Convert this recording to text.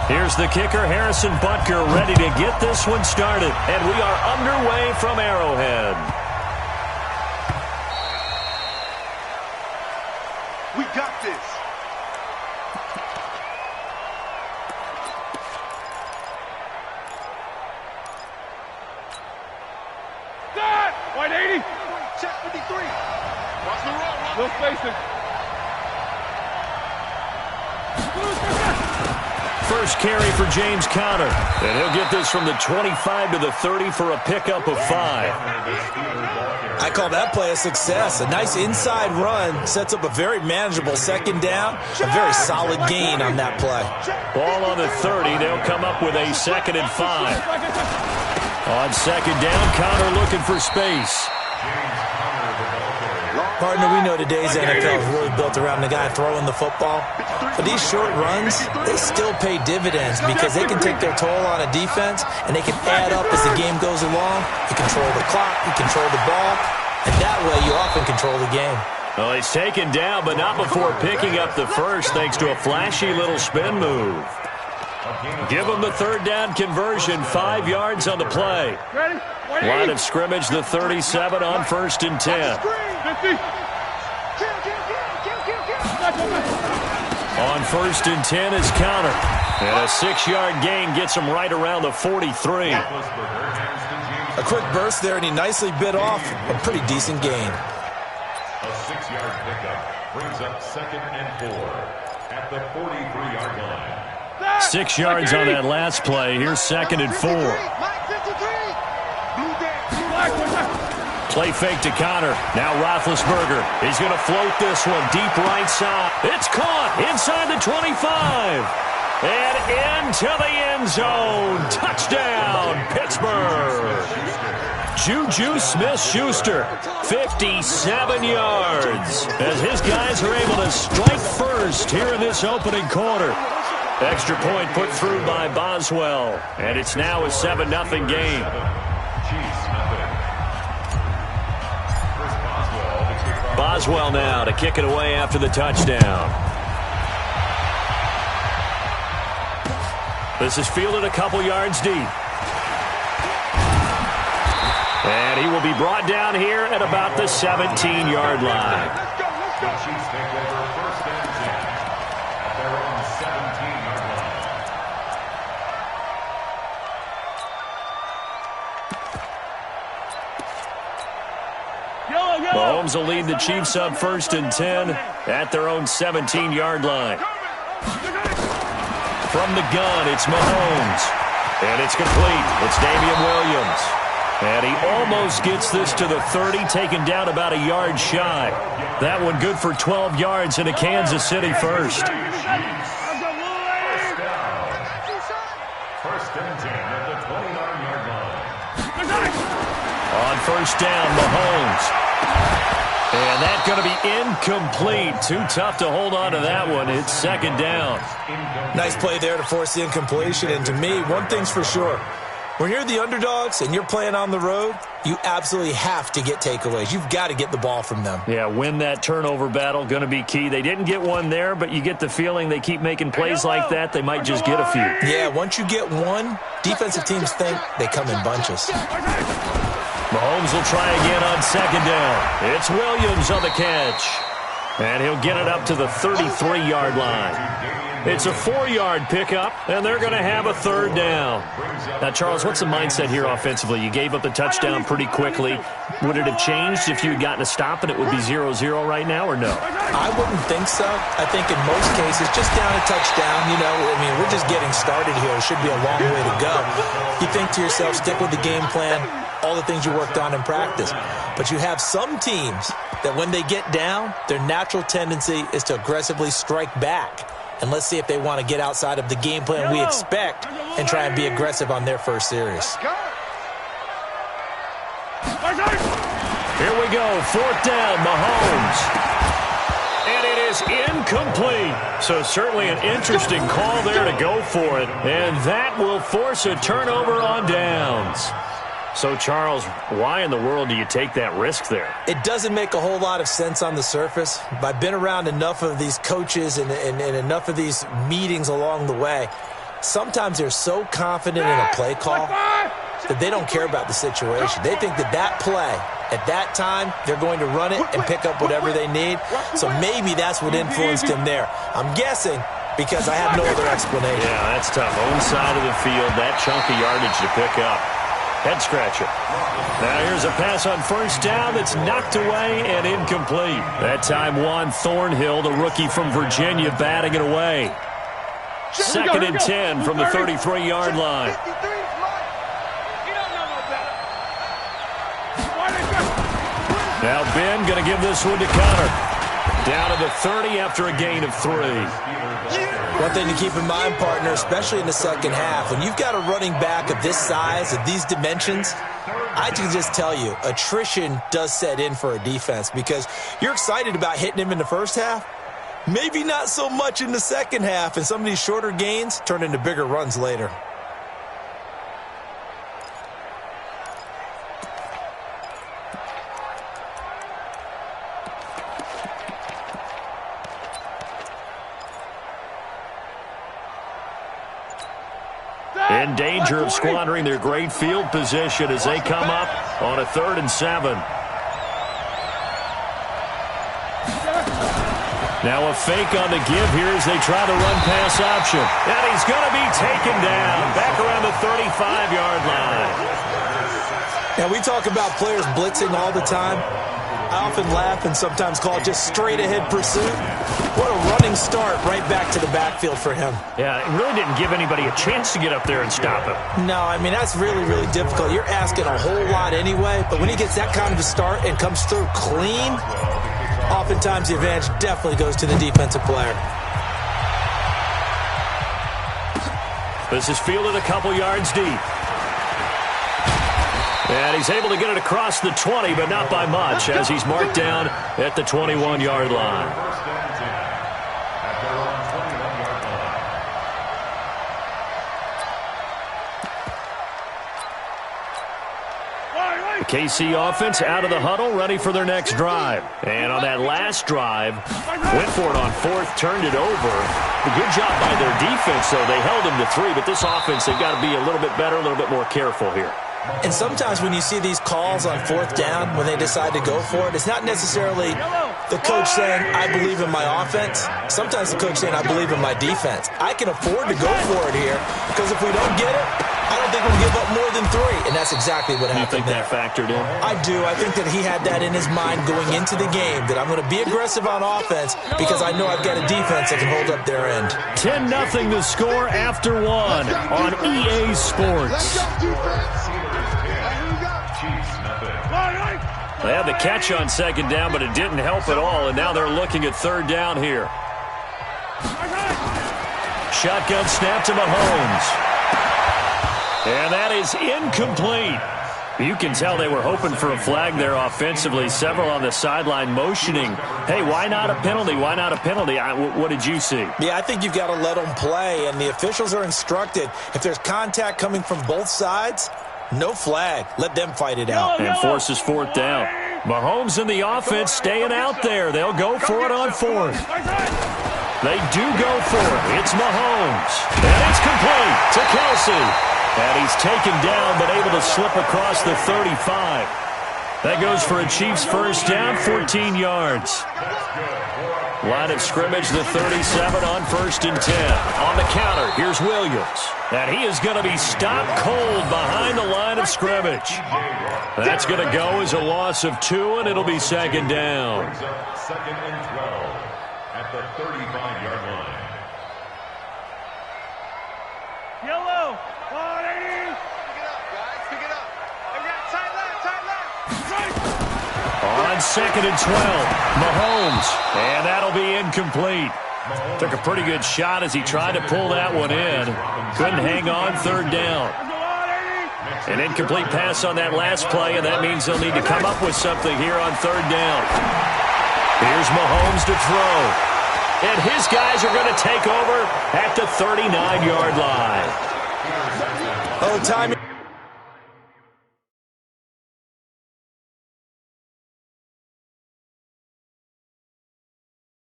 Here's the kicker, Harrison Butker, ready to get this one started. And we are underway from Arrowhead. We got this. White 80. Check 53. Watch the roll. No spacing. First carry for James Conner. And he'll get this from the 25 to the 30 for a pickup of 5. I call that play a success. A nice inside run sets up a very manageable second down. A very solid gain on that play. Ball on the 30. They'll come up with a 2nd and 5. On second down, Conner looking for space. Partner, we know today's NFL is really built around the guy throwing the football. But these short runs, they still pay dividends because they can take their toll on a defense, and they can add up as the game goes along. You control the clock, you control the ball, and that way you often control the game. Well, he's taken down, but not before picking up the first thanks to a flashy little spin move. Give him the 3rd down conversion, 5 yards on the play. Line of scrimmage, the 37 on 1st and 10. On 1st and 10 is Conner. And a 6-yard gain gets him right around the 43. A quick burst there, and he nicely bit off a pretty decent gain. A 6-yard pickup brings up 2nd and 4 at the 43-yard line. 6 yards on that last play. Here's 2nd and 4. Play fake to Conner. Now Roethlisberger. He's going to float this one deep right side. It's caught inside the 25. And into the end zone. Touchdown, Pittsburgh. Juju Smith-Schuster, 57 yards. As his guys are able to strike first here in this opening quarter. Extra point put through by Boswell. And it's now a 7-0 game. Boswell now to kick it away after the touchdown. This is fielded a couple yards deep. And he will be brought down here at about the 17-yard line. Mahomes will lead the Chiefs up 1st and 10 at their own 17-yard line. From the gun, it's Mahomes. And it's complete. It's Damian Williams. And he almost gets this to the 30, taken down about a yard shy. That one good for 12 yards into Kansas City first. First and 10 at the 29-yard line. On 1st down, Mahomes. And that's going to be incomplete. Too tough to hold on to that one. It's 2nd down. Nice play there to force the incompletion. And to me, one thing's for sure. When you're the underdogs and you're playing on the road, you absolutely have to get takeaways. You've got to get the ball from them. Yeah, win that turnover battle, going to be key. They didn't get one there, but you get the feeling they keep making plays like that, they might just get a few. Yeah, once you get one, defensive teams think they come in bunches. Mahomes will try again on 2nd down. It's Williams on the catch. And he'll get it up to the 33-yard line. It's a 4-yard pickup, and they're going to have a 3rd down. Now, Charles, what's the mindset here offensively? You gave up the touchdown pretty quickly. Would it have changed if you had gotten a stop and it would be 0-0 right now, or no? I wouldn't think so. I think in most cases, just down a touchdown, we're just getting started here. It should be a long way to go. You think to yourself, stick with the game plan, all the things you worked on in practice. But you have some teams that when they get down, their natural tendency is to aggressively strike back. And let's see if they want to get outside of the game plan we expect and try and be aggressive on their first series. Here we go, 4th down, Mahomes. And it is incomplete. So certainly an interesting call there to go for it. And that will force a turnover on downs. So, Charles, why in the world do you take that risk there? It doesn't make a whole lot of sense on the surface. I've been around enough of these coaches and enough of these meetings along the way. sometimes they're so confident in a play call that they don't care about the situation. They think that play, at that time, they're going to run it and pick up whatever they need. So maybe that's what influenced him there. I'm guessing because I have no other explanation. Yeah, that's tough. Own side of the field, that chunk of yardage to pick up. Head scratcher. Now here's a pass on first down that's knocked away and incomplete. That time Juan Thornhill, the rookie from Virginia, batting it away. 2nd and 10 from the 33-yard line. Now Ben going to give this one to Connor. Down to the 30 after a gain of 3. One thing to keep in mind, partner, especially in the second half, when you've got a running back of this size, of these dimensions, I can just tell you, attrition does set in for a defense because you're excited about hitting him in the first half. Maybe not so much in the second half, and some of these shorter gains turn into bigger runs later. In danger of squandering their great field position as they come up on a 3rd and 7. Now a fake on the give here as they try the run-pass option. And he's going to be taken down back around the 35-yard line. Now we talk about players blitzing all the time. I often laugh and sometimes call it just straight-ahead pursuit. What a running start right back to the backfield for him. Yeah, it really didn't give anybody a chance to get up there and stop him. No, I mean, that's really, really difficult. You're asking a whole lot anyway, but when he gets that kind of a start and comes through clean, oftentimes the advantage definitely goes to the defensive player. This is fielded a couple yards deep. And he's able to get it across the 20, but not by much, as he's marked down at the 21-yard line. The KC offense out of the huddle, ready for their next drive. And on that last drive, went for it on 4th, turned it over. A good job by their defense, though. They held them to 3, but this offense, they've got to be a little bit better, a little bit more careful here. And sometimes when you see these calls on 4th down, when they decide to go for it, it's not necessarily the coach saying, I believe in my offense. Sometimes the coach saying, I believe in my defense. I can afford to go for it here because if we don't get it, I don't think we'll give up more than 3. And that's exactly what happened there. You think that factored in? I do. I think that he had that in his mind going into the game, that I'm going to be aggressive on offense because I know I've got a defense that can hold up their end. 10-0 the score after 1 on EA Sports. They had the catch on 2nd down, but it didn't help at all, and now they're looking at 3rd down here. Shotgun snap to Mahomes. And that is incomplete. You can tell they were hoping for a flag there offensively. Several on the sideline motioning, hey, why not a penalty? Why not a penalty? What did you see? Yeah, I think you've got to let them play, and the officials are instructed. If there's contact coming from both sides, no flag. Let them fight it out. And forces 4th down. Mahomes and the offense staying out there. They'll go for it on 4th. They do go for it. It's Mahomes. And it's complete to Kelsey. And he's taken down, but able to slip across the 35. That goes for a Chiefs first down, 14 yards. Line of scrimmage, the 37 on 1st and 10. On the counter, here's Williams. And he is going to be stopped cold behind the line of scrimmage. That's going to go as a loss of 2, and it'll be 2nd down. 2nd and 12 at the 35-yard line. Yellow. 180. Pick it up, guys. Pick it up. We got tight left, tight left. On 2nd and 12, Mahomes. And that'll be incomplete. Took a pretty good shot as he tried to pull that one in. Couldn't hang on 3rd down. An incomplete pass on that last play, and that means they'll need to come up with something here on 3rd down. Here's Mahomes to throw. And his guys are going to take over at the 39-yard line. Oh, timing.